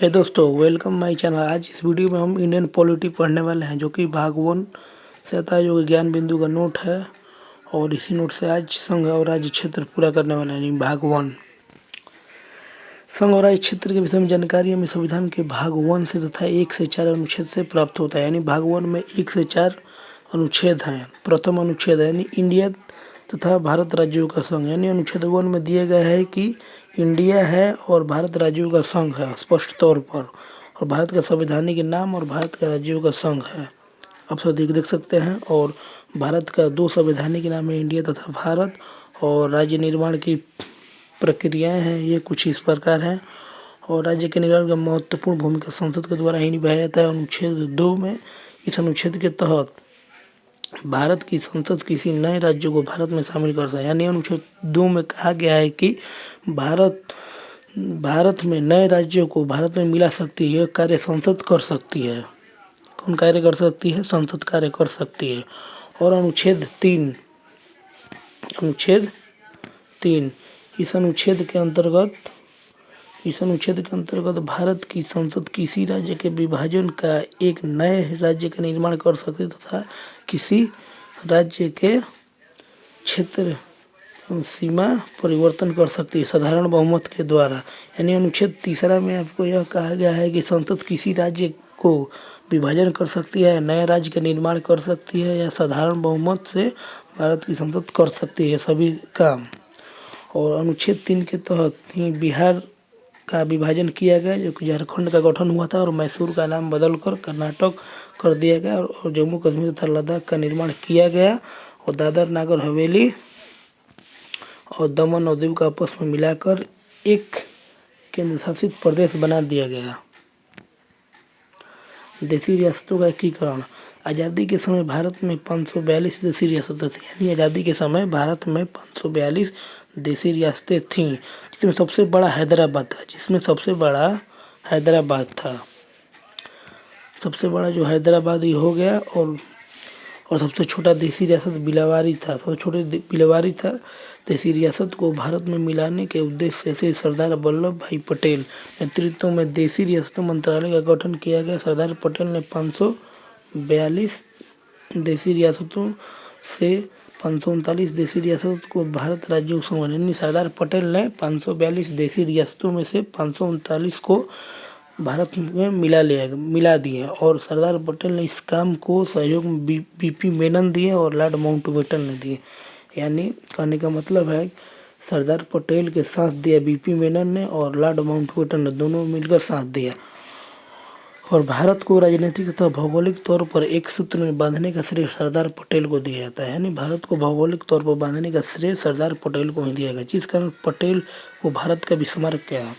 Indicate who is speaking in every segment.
Speaker 1: हे दोस्तों, welcome my channel. आज इस वीडियो में हम इंडियन पॉलिटी पढ़ने वाले हैं, जो कि भाग 1 से आता है, जो कि ज्ञान बिंदु का नोट है। और इसी नोट से आज संघ और राज्य क्षेत्र पूरा करने वाले हैं, यानी भाग 1। संघ और राज्य क्षेत्र के विषय में जानकारी हमें संविधान के भाग 1 से तथा 1 से 4 अनुच्छेद से प्राप्त होता है। यानी भाग 1 में 1 से 4 अनुच्छेद हैं। प्रथम अनुच्छेद है यानी इंडिया तथा भारत राज्यों का संघ, यानी अनुच्छेद 1 में दिया गया है कि इंडिया है और भारत राज्यों का संघ है स्पष्ट तौर पर, और भारत का संवैधानिक नाम और भारत का राज्यों का संघ है। आप सब देख सकते हैं। और भारत का 2 संवैधानिक नाम है, इंडिया तथा भारत। और राज्य निर्माण की प्रक्रियाएं हैं ये कुछ इस प्रकार हैं। और राज्य के निर्माण का महत्वपूर्ण भूमिका संसद के द्वारा ही निभाया जाता है। अनुच्छेद 2 में, इस अनुच्छेद के तहत भारत की संसद किसी नए राज्य को भारत में शामिल कर सकता है। यानी अनुच्छेद 2 में कहा गया है कि भारत में नए राज्यों को भारत में मिला सकती है। यह कार्य संसद कर सकती है। कौन कार्य कर सकती है? संसद कार्य कर सकती है। और अनुच्छेद 3 इस अनुच्छेद के अंतर्गत भारत की संसद किसी राज्य के विभाजन का एक नए राज्य का निर्माण कर सकती है तथा किसी राज्य के क्षेत्र सीमा परिवर्तन कर सकती है साधारण बहुमत के द्वारा। यानी अनुच्छेद 3 में आपको यह कहा गया है कि संसद किसी राज्य को विभाजन कर सकती है, नए राज्य का निर्माण कर सकती है, या साधारण बहुमत से भारत की संसद कर सकती है सभी काम। और अनुच्छेद 3 के तहत ही बिहार का विभाजन किया गया, जो कि झारखंड का गठन हुआ था, और मैसूर का नाम बदलकर कर्नाटक कर दिया गया। और जम्मू कश्मीर तथा लद्दाख का निर्माण किया गया। और दादर नागर हवेली और दमन और दीव का आपस में मिलाकर एक केंद्र शासित प्रदेश बना दिया गया। देशी रियासतों का एकीकरण। आज़ादी के समय भारत में 542 देशी रियासतें थी। यानी आज़ादी के समय भारत में 542 देशी रियासतें थीं, जिसमें सबसे बड़ा हैदराबाद था। सबसे बड़ा जो हैदराबाद ही हो गया। और सबसे छोटा देशी रियासत बिलावारी था। सबसे छोटे बिलावारी था। देशी रियासत को भारत में मिलाने के उद्देश्य से सरदार वल्लभ भाई पटेल नेतृत्व में देशी रियासत मंत्रालय का गठन किया गया। सरदार पटेल ने 542 देशी रियासतों से 539 देशी रियासतों को भारत राज्यों को सौंपा। यानी सरदार पटेल ने 542 देशी रियासतों में से 539 को भारत में मिला दिए। और सरदार पटेल ने इस काम को सहयोग में बीपी मेनन दिए और लॉर्ड माउंटबेटन ने दिए। यानी कहने का मतलब है सरदार पटेल के साथ दिया बीपी मेनन ने और लॉर्ड माउंटबेटन ने, दोनों मिलकर साथ दिया। और भारत को राजनीतिक तथा भौगोलिक तौर पर एक सूत्र में बांधने का श्रेय सरदार पटेल को दिया जाता है। यानी भारत को भौगोलिक तौर पर बांधने का श्रेय सरदार पटेल को ही दिया गया, जिस कारण पटेल को भारत का बिस्मार्क कहा।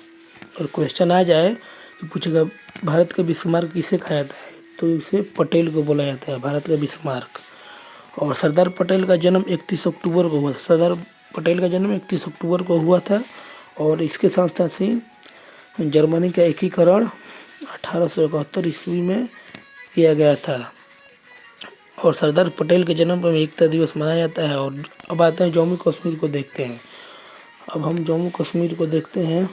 Speaker 1: और क्वेश्चन आ जाए कि पूछेगा भारत का बिस्मार्क किसे कहा जाता है, तो इसे पटेल को बोला जाता है, भारत का बिस्मार्क। और सरदार पटेल का जन्म 31 अक्टूबर को हुआ था। सरदार पटेल का जन्म 31 अक्टूबर को हुआ था। और इसके साथ साथ ही जर्मनी का एकीकरण 1871 ईस्वी में किया गया था। और सरदार पटेल के जन्म पर एकता दिवस मनाया जाता है। और अब आते हैं जम्मू कश्मीर को देखते हैं। अब हम जम्मू कश्मीर को देखते हैं।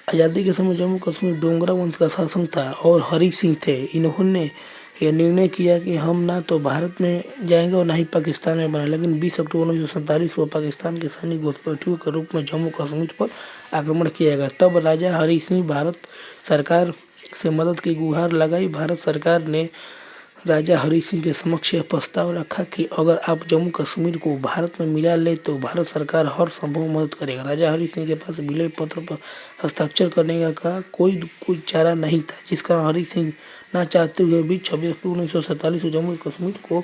Speaker 1: आज़ादी के समय जम्मू कश्मीर डोगरा वंश का शासन था और हरि सिंह थे। इन्होंने यह निर्णय किया कि हम ना तो भारत में जाएंगे और ना ही पाकिस्तान में बने। लेकिन 20 अक्टूबर 1947 को पाकिस्तान के सैनिक घुसपैठियों के रूप में जम्मू कश्मीर पर आक्रमण किया गया। तब राजा हरि सिंह भारत सरकार से मदद की गुहार लगाई। भारत सरकार ने राजा हरि सिंह के समक्ष यह प्रस्ताव रखा कि अगर आप जम्मू कश्मीर को भारत में मिला ले तो भारत सरकार हर संभव मदद करेगा। राजा हरि सिंह के पास विलय पत्र पर हस्ताक्षर करने का कोई चारा नहीं था, जिस कारण हरि सिंह ना चाहते हुए भी 26 अक्टूबर 1947 को जम्मू कश्मीर को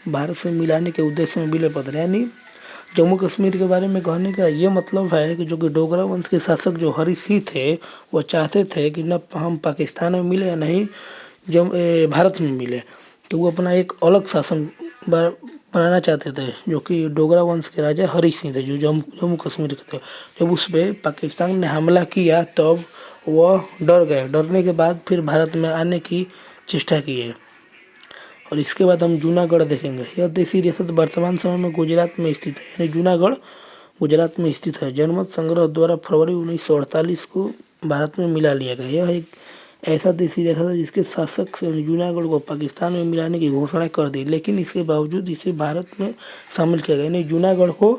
Speaker 1: भारत से मिलाने के उद्देश्य में विलय पत्र। यानी जम्मू कश्मीर के बारे में कहने का ये मतलब है कि जो कि डोगरा वंश के शासक जो हरि सिंह थे, वो चाहते थे कि न हम पाकिस्तान में मिले या नहीं भारत में मिले, तो वो अपना एक अलग शासन बनाना चाहते थे, जो कि डोगरा वंश के राजा हरि सिंह थे, जो जम्मू कश्मीर के थे। जब उस पर पाकिस्तान ने हमला किया तब वह डर गए। डरने के बाद फिर भारत में आने की चेष्टा की है। और इसके बाद हम जूनागढ़ देखेंगे। यह देशी रियासत वर्तमान समय में गुजरात में स्थित है। यानी जूनागढ़ गुजरात में स्थित है। जनमत संग्रह द्वारा फरवरी 1948 को भारत में मिला लिया गया। यह एक ऐसा देसी रियासत है जिसके शासक से जूनागढ़ को पाकिस्तान में मिलाने की घोषणा कर दी, लेकिन इसके बावजूद इसे भारत में शामिल किया गया। यानी जूनागढ़ को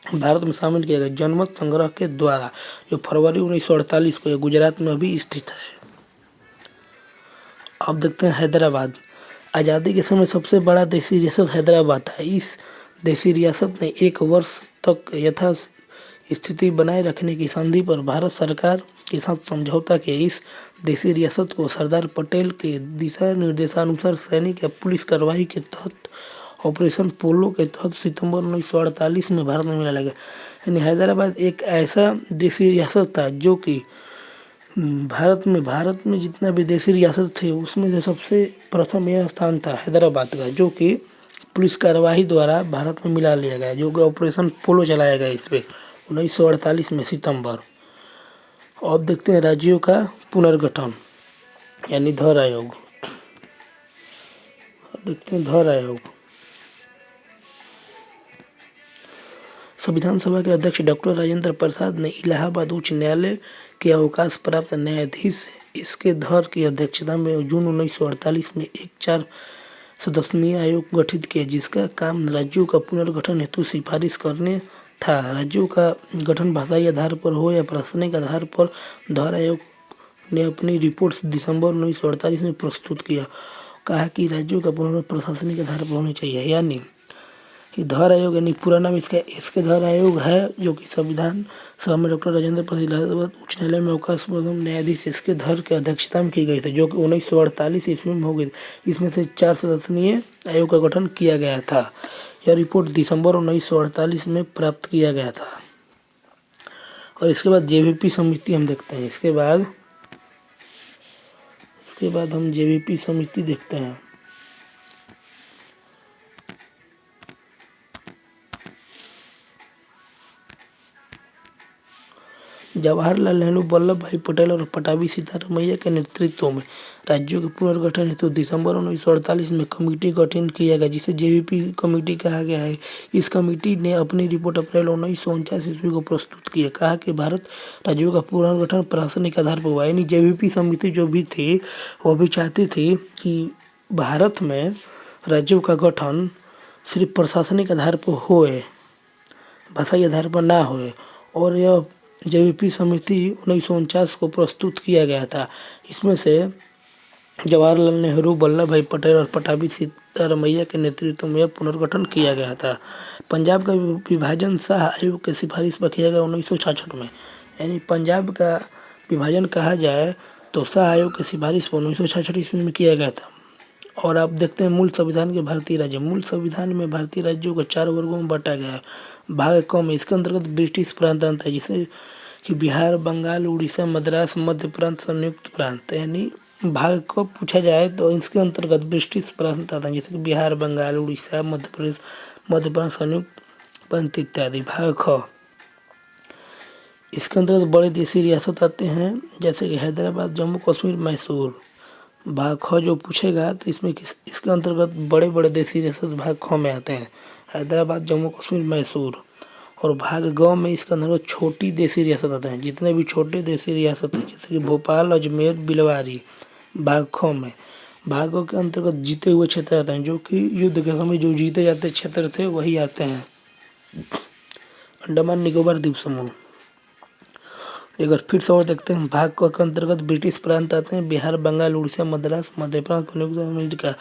Speaker 1: भारत में शामिल किया गया जनमत संग्रह के द्वारा, जो फरवरी 1948 को गुजरात में अभी स्थित है। अब देखते हैं हैदराबाद। आज़ादी के समय सबसे बड़ा देसी रियासत हैदराबाद था। इस देसी रियासत ने 1 वर्ष तक यथा स्थिति बनाए रखने की संधि पर भारत सरकार के साथ समझौता किया। इस देसी रियासत को सरदार पटेल के दिशा निर्देशानुसार सैनिक या पुलिस कार्रवाई के तहत ऑपरेशन पोलो के तहत सितंबर 1948 में भारत में मिलाया गया। यानी हैदराबाद एक ऐसा देसी रियासत था जो कि भारत में जितना भी देसी रियासत थे उसमें से सबसे प्रथम यह स्थान था हैदराबाद का, जो कि पुलिस कार्यवाही द्वारा भारत में मिला लिया गया, जो कि ऑपरेशन पोलो चलाया गया इस पर 1948 में सितंबर। अब देखते हैं राज्यों का पुनर्गठन यानी धर आयोग। अब देखते हैं धर आयोग। संविधान सभा के अध्यक्ष डॉक्टर राजेंद्र प्रसाद ने इलाहाबाद उच्च न्यायालय के अवकाश प्राप्त न्यायाधीश इसके धर की अध्यक्षता में जून 1948 में एक 4 सदस्यीय आयोग गठित किया, जिसका काम राज्यों का पुनर्गठन हेतु सिफारिश करने था। राज्यों का गठन भाषाई आधार पर हो या प्रशासनिक आधार पर, धर आयोग ने अपनी रिपोर्ट दिसंबर 1948 में प्रस्तुत किया। कहा कि राज्यों का पुनर्गठन प्रशासनिक आधार पर होना चाहिए। यानी धर आयोग यानी पूरा नाम इसके धर आयोग है, जो कि संविधान सभा में डॉक्टर राजेंद्र प्रसाद इलाहाबाद उच्च न्यायालय में अवकाश प्रथम न्यायाधीश इसके धर के अध्यक्षता में की गई थी, जो कि 1948 ईस्वी में हो गई। इसमें से 4 सदस्यीय आयोग का गठन किया गया था। यह रिपोर्ट दिसंबर 1948 में प्राप्त किया गया था। और इसके बाद जेवीपी समिति हम देखते हैं। इसके बाद हम जेवीपी समिति देखते हैं। जवाहरलाल नेहरू, वल्लभ भाई पटेल और पटाभी सीतारमैया के नेतृत्व में राज्यों के पुनर्गठन हेतु दिसंबर 1948 में कमेटी गठन किया गया, जिसे जेवीपी कमेटी कहा गया है। इस कमेटी ने अपनी रिपोर्ट अप्रैल 1949 ईस्वी को प्रस्तुत किया। कहा कि भारत राज्यों का पुनर्गठन प्रशासनिक आधार पर हुआ। यानी जेवीपी समिति जो भी थी वो भी चाहती थी कि भारत में राज्यों का गठन सिर्फ प्रशासनिक आधार पर होए, भाषाई आधार पर ना होए। और यह जेवीपी समिति 1949 को प्रस्तुत किया गया था। इसमें से जवाहरलाल नेहरू, वल्लभ भाई पटेल और पटाभी सीतारमैया के नेतृत्व में पुनर्गठन किया गया था। पंजाब का विभाजन शाह आयोग के सिफारिश पर किया गया 1966 में। यानी पंजाब का विभाजन कहा जाए तो शाह आयोग के सिफारिश पर 1966 ईस्वी में किया गया था। और आप देखते हैं मूल संविधान के भारतीय राज्य। मूल संविधान में भारतीय राज्यों को 4 वर्गों में बांटा गया है। भाग क में इसके अंतर्गत ब्रिटिश प्रांत आता है, जिसे कि बिहार, बंगाल, उड़ीसा, मद्रास, मध्य प्रांत, संयुक्त प्रांत। यानी भाग क पूछा जाए तो इसके अंतर्गत ब्रिटिश प्रांत आता है, जैसे कि बिहार, बंगाल, उड़ीसा, मध्य प्रदेश, मध्य प्रांत, संयुक्त प्रांत इत्यादि। भाग ख इसके अंतर्गत बड़े देसी रियासत आते हैं, जैसे कि हैदराबाद, जम्मू कश्मीर, मैसूर। भाग ख जो पूछेगा तो इसमें इसके अंतर्गत बड़े बड़े देसी रियासत भाग ख में आते हैं, हैदराबाद, जम्मू कश्मीर, मैसूर। और भाग ग में इसके अंतर्गत छोटी देसी रियासत आते हैं, जितने भी छोटे देसी रियासत हैं, जैसे कि भोपाल, अजमेर, बिलवारी। भाग ख में भाग ग के अंतर्गत जीते हुए क्षेत्र आते हैं, जो कि युद्ध के समय जो जीते जाते क्षेत्र थे वही आते हैं। अंडमान निकोबार द्वीप समूह। एक बार फिर से और देखते हैं। भाग क के अंतर्गत ब्रिटिश प्रांत आते हैं, बिहार, बंगाल, उड़ीसा, मद्रास, मध्य प्रांत, संयुक्त अमेरिका।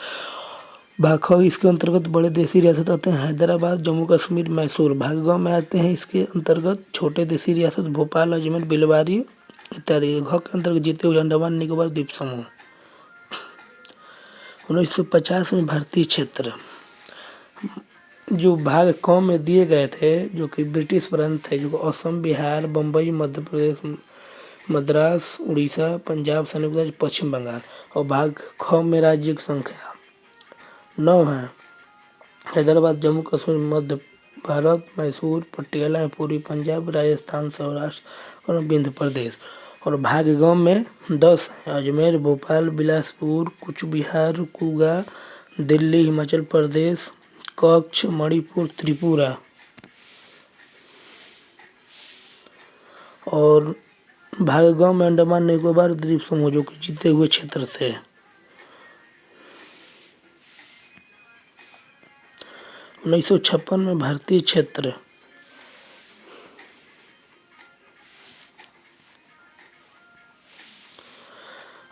Speaker 1: भाग ख इसके अंतर्गत बड़े देसी रियासत आते हैं, हैदराबाद, जम्मू कश्मीर, मैसूर। भाग ग में आते हैं इसके अंतर्गत छोटे देसी रियासत, भोपाल, अजमेर, बिलवारी इत्यादि। घ के अंतर्गत जीते हुए अंडमान निकोबार द्वीप समूह। 1950 में भारतीय क्षेत्र जो भाग क में दिए गए थे, जो कि ब्रिटिश प्रांत थे, जो असम, बिहार, बम्बई, मध्य प्रदेश, मद्रास, उड़ीसा, पंजाब, संयुक्त राज्य, पश्चिम बंगाल। और भाग ख में राज्य की संख्या 9 है। हैदराबाद, जम्मू कश्मीर, मध्य भारत, मैसूर, पटियाला, पूर्वी पंजाब, राजस्थान, सौराष्ट्र और विंध्य प्रदेश। और भाग ग में 10 है, अजमेर, भोपाल, बिलासपुर, कूच बिहार, कुगा, दिल्ली, हिमाचल प्रदेश, कच्छ, मणिपुर, त्रिपुरा। और भागगांव में अंडमान निकोबार द्वीप समूह जो कि जीते हुए क्षेत्र से। 1956 में भारतीय क्षेत्र।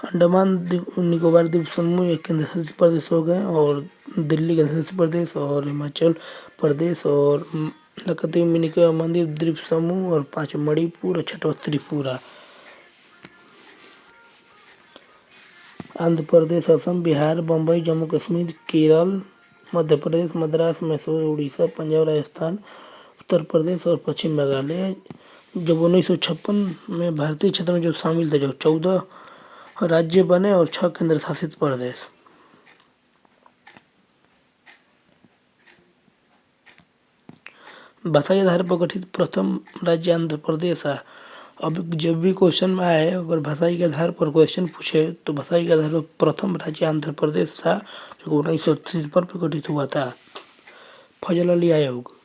Speaker 1: अंडमान निकोबार द्वीप समूह एक केंद्र शासित प्रदेश हो गए और दिल्ली केंद्र शासित प्रदेश और हिमाचल प्रदेश और लक्षद्वीप मिनी मंदिर द्वीप समूह और 5 मणिपुर और 6वां त्रिपुरा। आंध्र प्रदेश, असम, बिहार, बम्बई, जम्मू कश्मीर, केरल, मध्य प्रदेश, मद्रास, मैसूर, उड़ीसा, पंजाब, राजस्थान, उत्तर प्रदेश और पश्चिम बंगाल। जब 1956 में भारतीय क्षेत्र में जो शामिल थे, जो 14 राज्य बने और 6 केंद्र शासित प्रदेश। भाषाई आधार पर गठित प्रथम राज्य आंध्र प्रदेश है। अब जब भी क्वेश्चन में आए, अगर भाषाई के आधार पर क्वेश्चन पूछे तो भाषाई के आधार पर प्रथम राज्य आंध्र प्रदेश था, जो 1953 पर गठित हुआ था। फजल अली आयोग।